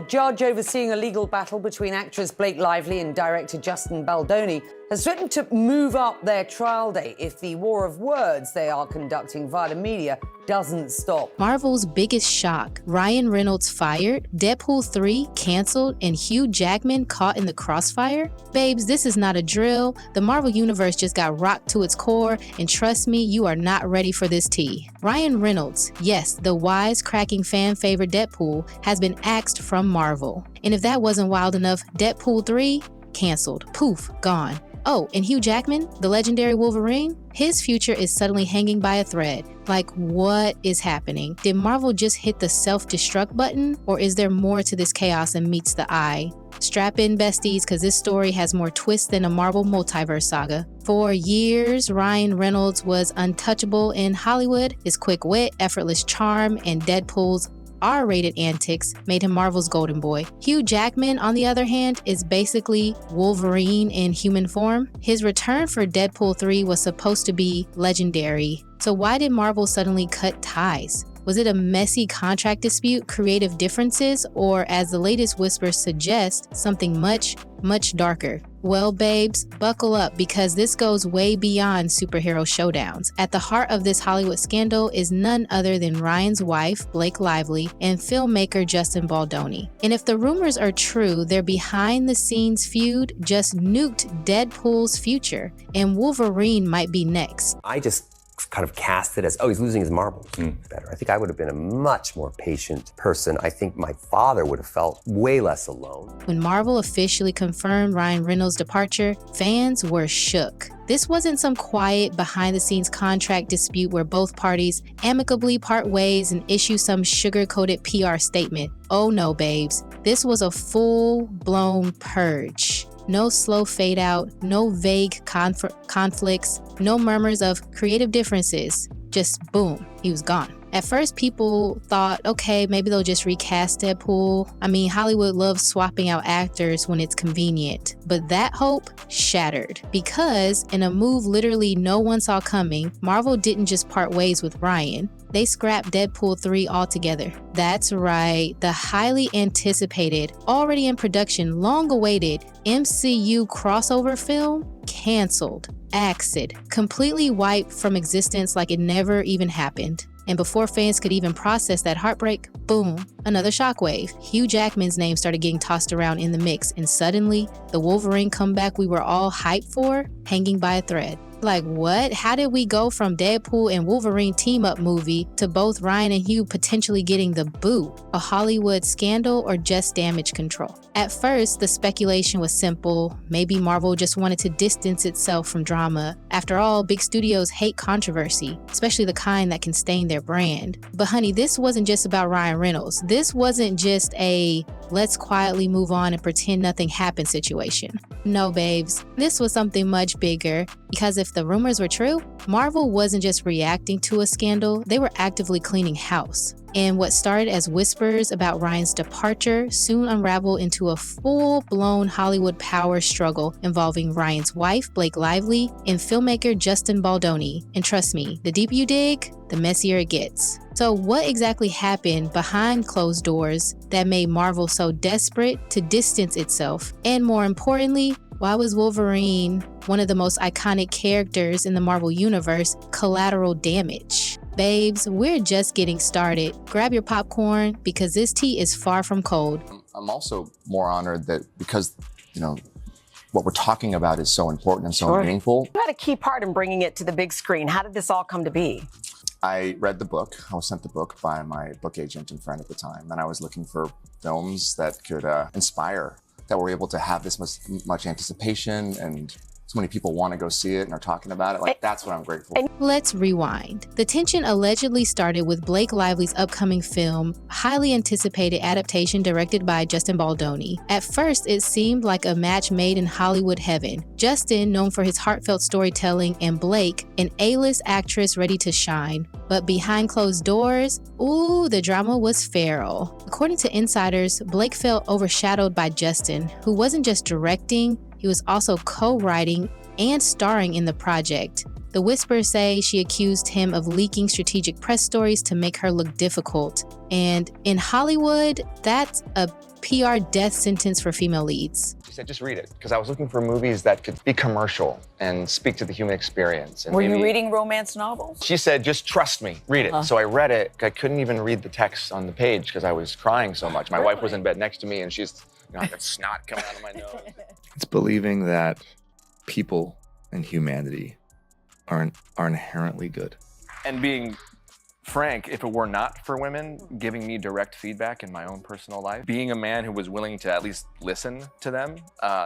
judge overseeing a legal battle between actress Blake Lively and director Justin Baldoni has threatened to move up their trial date if the war of words they are conducting via the media doesn't stop. Marvel's biggest shock: Ryan Reynolds fired, Deadpool 3 canceled, and Hugh Jackman caught in the crossfire? Babes, this is not a drill. The Marvel Universe just got rocked to its core, and trust me, you are not ready for this tea. Ryan Reynolds, yes, the wisecracking fan favorite Deadpool, has been axed from Marvel. And if that wasn't wild enough, Deadpool 3 canceled. Poof, gone. Oh, and Hugh Jackman, the legendary Wolverine, his future is suddenly hanging by a thread. Like, what is happening? Did Marvel just hit the self-destruct button, or is there more to this chaos than meets the eye? Strap in, besties, because this story has more twists than a Marvel multiverse saga. For years, Ryan Reynolds was untouchable in Hollywood. His quick wit, effortless charm, and Deadpool's R-rated antics made him Marvel's golden boy. Hugh Jackman, on the other hand, is basically Wolverine in human form. His return for Deadpool 3 was supposed to be legendary. So why did Marvel suddenly cut ties? Was it a messy contract dispute, creative differences, or, as the latest whispers suggest, something much, much darker? Well, babes, buckle up, because this goes way beyond superhero showdowns. At the heart of this Hollywood scandal is none other than Ryan's wife, Blake Lively, and filmmaker Justin Baldoni. And if the rumors are true, their behind-the-scenes feud just nuked Deadpool's future, and Wolverine might be next. I just kind of cast it as, oh, he's losing his marbles. Better. I think I would have been a much more patient person. I think my father would have felt way less alone. When Marvel officially confirmed Ryan Reynolds' departure, fans were shook. This wasn't some quiet behind-the-scenes contract dispute where both parties amicably part ways and issue some sugar-coated PR statement. Oh no, babes. This was a full-blown purge. No slow fade out, no vague conflicts, no murmurs of creative differences. Just boom, he was gone. At first, people thought, okay, maybe they'll just recast Deadpool. I mean, Hollywood loves swapping out actors when it's convenient. But that hope shattered, because in a move literally no one saw coming, Marvel didn't just part ways with Ryan. They scrapped Deadpool 3 altogether. That's right, the highly anticipated, already in production, long-awaited MCU crossover film canceled, axed, completely wiped from existence like it never even happened. And before fans could even process that heartbreak, boom, another shockwave. Hugh Jackman's name started getting tossed around in the mix, and suddenly, the Wolverine comeback we were all hyped for, hanging by a thread. Like, what? How did we go from Deadpool and Wolverine team-up movie to both Ryan and Hugh potentially getting the boot? A Hollywood scandal or just damage control? At first, the speculation was simple. Maybe Marvel just wanted to distance itself from drama. After all, big studios hate controversy, especially the kind that can stain their brand. But honey, this wasn't just about Ryan Reynolds. This wasn't just a let's quietly move on and pretend nothing happened situation. No, babes, this was something much bigger, because if the rumors were true, Marvel wasn't just reacting to a scandal, they were actively cleaning house. And what started as whispers about Ryan's departure soon unraveled into a full-blown Hollywood power struggle involving Ryan's wife, Blake Lively, and filmmaker Justin Baldoni. And trust me, the deeper you dig, the messier it gets. So what exactly happened behind closed doors that made Marvel so desperate to distance itself? And more importantly, why was Wolverine, one of the most iconic characters in the Marvel Universe, collateral damage? Babes, we're just getting started. Grab your popcorn, because this tea is far from cold. I'm also more honored that because, what we're talking about is so important and so meaningful. You had a key part in bringing it to the big screen. How did this all come to be? I read the book. I was sent the book by my book agent and friend at the time, and I was looking for films that could inspire, that were able to have this much anticipation, and so many people want to go see it and are talking about it. Like, that's what I'm grateful for. Let's rewind. The tension allegedly started with Blake Lively's upcoming film, highly anticipated adaptation directed by Justin Baldoni. At first, it seemed like a match made in Hollywood heaven. Justin, known for his heartfelt storytelling, and Blake, an A-list actress ready to shine. But behind closed doors, the drama was feral. According to insiders, Blake felt overshadowed by Justin, who wasn't just directing, he was also co-writing and starring in the project. The whispers say she accused him of leaking strategic press stories to make her look difficult. And in Hollywood, that's a PR death sentence for female leads. She said, just read it, because I was looking for movies that could be commercial and speak to the human experience. And Were you reading romance novels? She said, just trust me, read it. So I read it. I couldn't even read the text on the page because I was crying so much. My wife was in bed next to me, and she's, I got snot coming out of my nose. It's believing that people and humanity are inherently good. And being frank, if it were not for women giving me direct feedback in my own personal life, being a man who was willing to at least listen to them,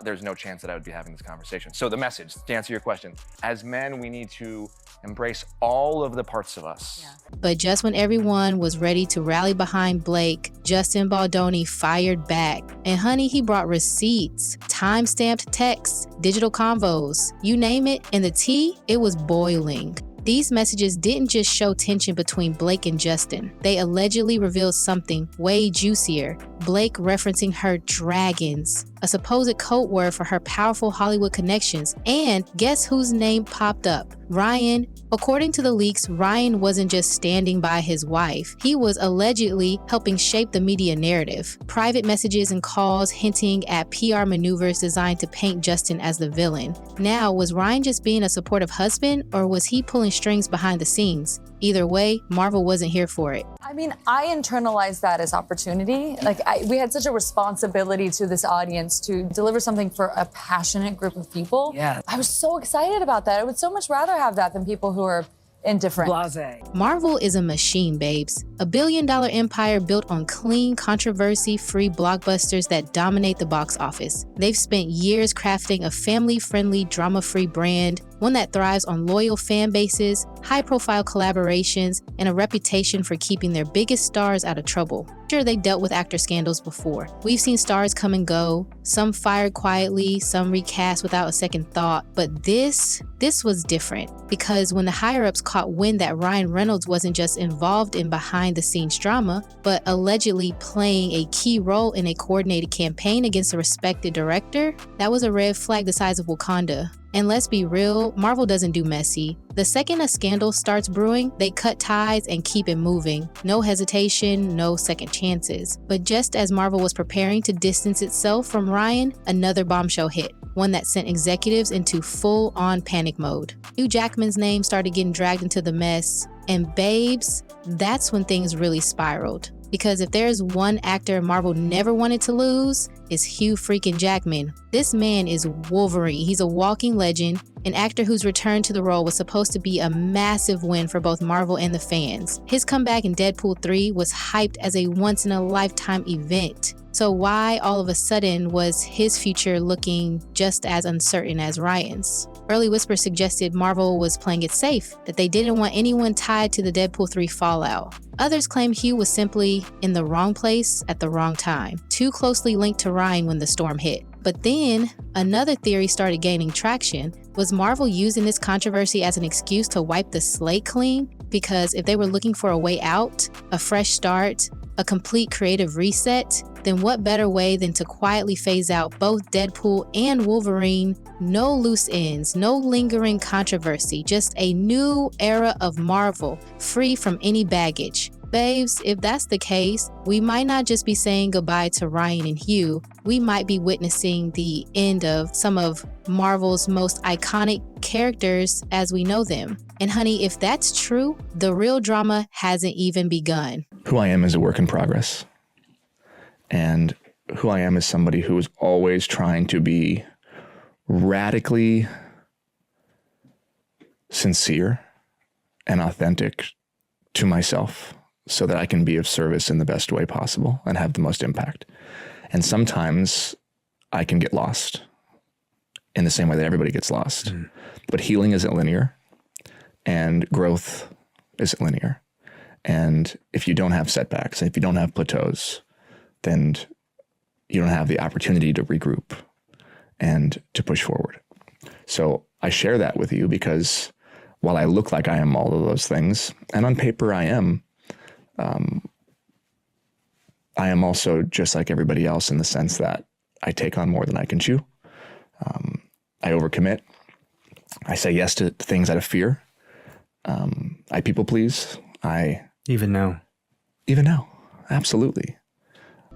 there's no chance that I would be having this conversation. So the message, to answer your question, as men, we need to embrace all of the parts of us. But just when everyone was ready to rally behind Blake, Justin Baldoni fired back. And honey, he brought receipts, time-stamped texts, digital convos, you name it, and the tea, it was boiling. These messages didn't just show tension between Blake and Justin. They allegedly revealed something way juicier. Blake referencing her dragons, a supposed code word for her powerful Hollywood connections. And guess whose name popped up? Ryan. According to the leaks, Ryan wasn't just standing by his wife. He was allegedly helping shape the media narrative. Private messages and calls hinting at PR maneuvers designed to paint Justin as the villain. Now, was Ryan just being a supportive husband, or was he pulling strings behind the scenes? Either way, Marvel wasn't here for it. I mean, I internalized that as opportunity. Like, we had such a responsibility to this audience to deliver something for a passionate group of people. Yeah. I was so excited about that. I would so much rather have that than people who are indifferent. Blase. Marvel is a machine, babes. A billion-dollar empire built on clean, controversy-free blockbusters that dominate the box office. They've spent years crafting a family-friendly, drama-free brand, one that thrives on loyal fan bases, high-profile collaborations, and a reputation for keeping their biggest stars out of trouble. Sure, they dealt with actor scandals before. We've seen stars come and go, some fired quietly, some recast without a second thought, but this was different, because when the higher-ups caught wind that Ryan Reynolds wasn't just involved in behind-the-scenes drama, but allegedly playing a key role in a coordinated campaign against a respected director, that was a red flag the size of Wakanda. And let's be real, Marvel doesn't do messy. The second a scandal starts brewing, they cut ties and keep it moving. No hesitation, no second chances. But just as Marvel was preparing to distance itself from Ryan, another bombshell hit, one that sent executives into full-on panic mode. Hugh Jackman's name started getting dragged into the mess, and babes, that's when things really spiraled. Because if there's one actor Marvel never wanted to lose, it's Hugh freaking Jackman. This man is Wolverine. He's a walking legend, an actor whose return to the role was supposed to be a massive win for both Marvel and the fans. His comeback in Deadpool 3 was hyped as a once-in-a-lifetime event. So why all of a sudden was his future looking just as uncertain as Ryan's? Early whispers suggested Marvel was playing it safe, that they didn't want anyone tied to the Deadpool 3 fallout. Others claim Hugh was simply in the wrong place at the wrong time, too closely linked to Ryan when the storm hit. But then, another theory started gaining traction. Was Marvel using this controversy as an excuse to wipe the slate clean? Because if they were looking for a way out, a fresh start, a complete creative reset, then what better way than to quietly phase out both Deadpool and Wolverine? No loose ends, no lingering controversy, just a new era of Marvel, free from any baggage. Babes, if that's the case, we might not just be saying goodbye to Ryan and Hugh, we might be witnessing the end of some of Marvel's most iconic characters as we know them. And honey, if that's true, the real drama hasn't even begun. Who I am is a work in progress. And who I am is somebody who is always trying to be radically sincere and authentic to myself so that I can be of service in the best way possible and have the most impact. And sometimes I can get lost in the same way that everybody gets lost. But healing isn't linear and growth isn't linear. And if you don't have setbacks, and if you don't have plateaus, then you don't have the opportunity to regroup and to push forward. So I share that with you because while I look like I am all of those things, and on paper I am also just like everybody else in the sense that I take on more than I can chew. I overcommit. I say yes to things out of fear. I people please. Even now. Absolutely.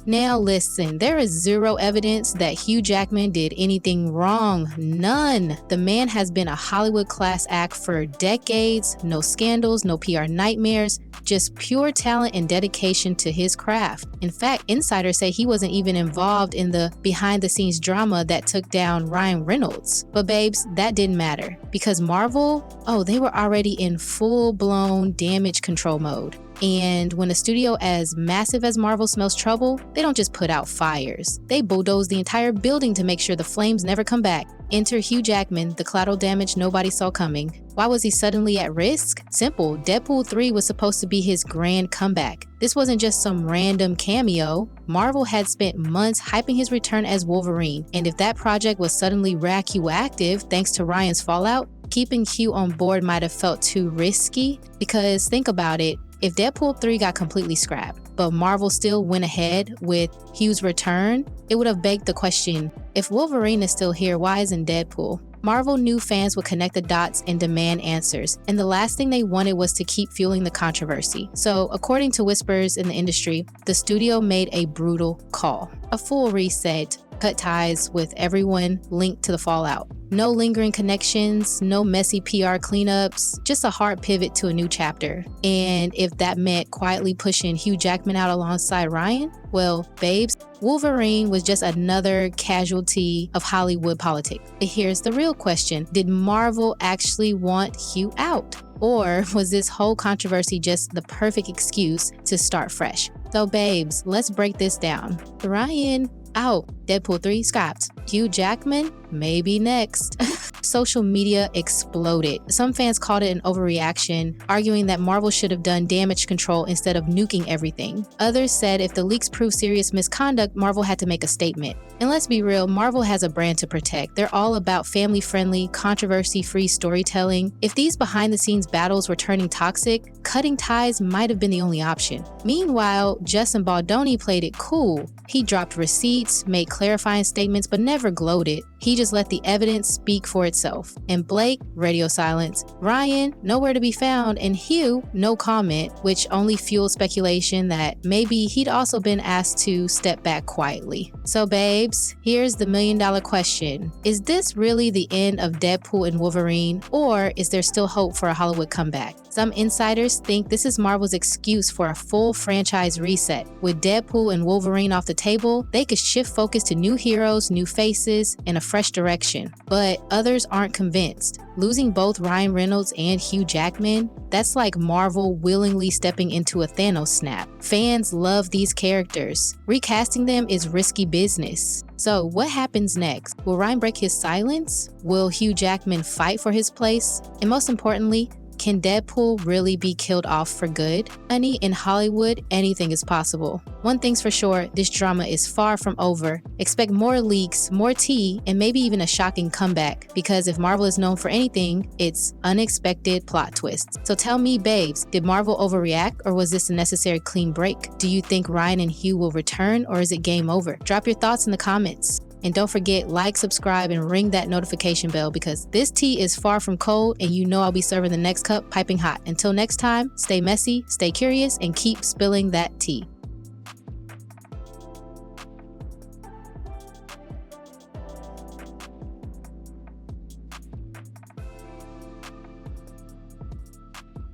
Now listen, there is zero evidence that Hugh Jackman did anything wrong. None. The man has been a Hollywood class act for decades. No scandals, no PR nightmares, just pure talent and dedication to his craft. In fact, insiders say he wasn't even involved in the behind the scenes drama that took down Ryan Reynolds. But babes, that didn't matter because Marvel, they were already in full-blown damage control mode. And when a studio as massive as Marvel smells trouble, they don't just put out fires. They bulldoze the entire building to make sure the flames never come back. Enter Hugh Jackman, the collateral damage nobody saw coming. Why was he suddenly at risk? Simple. Deadpool 3 was supposed to be his grand comeback. This wasn't just some random cameo. Marvel had spent months hyping his return as Wolverine, and if that project was suddenly radioactive thanks to Ryan's fallout, keeping Hugh on board might have felt too risky. Because think about it, if Deadpool 3 got completely scrapped, but Marvel still went ahead with Hugh's return, it would have begged the question, if Wolverine is still here, why isn't Deadpool? Marvel knew fans would connect the dots and demand answers, and the last thing they wanted was to keep fueling the controversy. So, according to whispers in the industry, the studio made a brutal call. A full reset, cut ties with everyone linked to the fallout. No lingering connections, no messy PR cleanups, just a hard pivot to a new chapter. And if that meant quietly pushing Hugh Jackman out alongside Ryan, well, babes, Wolverine was just another casualty of Hollywood politics. But here's the real question. Did Marvel actually want Hugh out? Or was this whole controversy just the perfect excuse to start fresh? So babes, let's break this down. Ryan out. Deadpool 3 scrapped. Hugh Jackman, maybe next. Social media exploded. Some fans called it an overreaction, arguing that Marvel should have done damage control instead of nuking everything. Others said if the leaks proved serious misconduct, Marvel had to make a statement. And let's be real, Marvel has a brand to protect. They're all about family-friendly, controversy-free storytelling. If these behind-the-scenes battles were turning toxic, cutting ties might have been the only option. Meanwhile, Justin Baldoni played it cool. He dropped receipts, made clarifying statements, but never gloated. He just let the evidence speak for itself. And Blake, radio silence. Ryan, nowhere to be found. And Hugh, no comment, which only fueled speculation that maybe he'd also been asked to step back quietly. So babes, here's the $1 million question. Is this really the end of Deadpool and Wolverine, or is there still hope for a Hollywood comeback? Some insiders think this is Marvel's excuse for a full franchise reset. With Deadpool and Wolverine off the table, they could shift focus to new heroes, new faces, and a fresh direction. But others aren't convinced. Losing both Ryan Reynolds and Hugh Jackman, that's like Marvel willingly stepping into a Thanos snap. Fans love these characters. Recasting them is risky business. So what happens next? Will Ryan break his silence? Will Hugh Jackman fight for his place? And most importantly, can Deadpool really be killed off for good? Honey, in Hollywood, anything is possible. One thing's for sure, this drama is far from over. Expect more leaks, more tea, and maybe even a shocking comeback. Because if Marvel is known for anything, it's unexpected plot twists. So tell me, babes, did Marvel overreact, or was this a necessary clean break? Do you think Ryan and Hugh will return, or is it game over? Drop your thoughts in the comments. And don't forget, like, subscribe, and ring that notification bell because this tea is far from cold and you know I'll be serving the next cup piping hot. Until next time, stay messy, stay curious, and keep spilling that tea.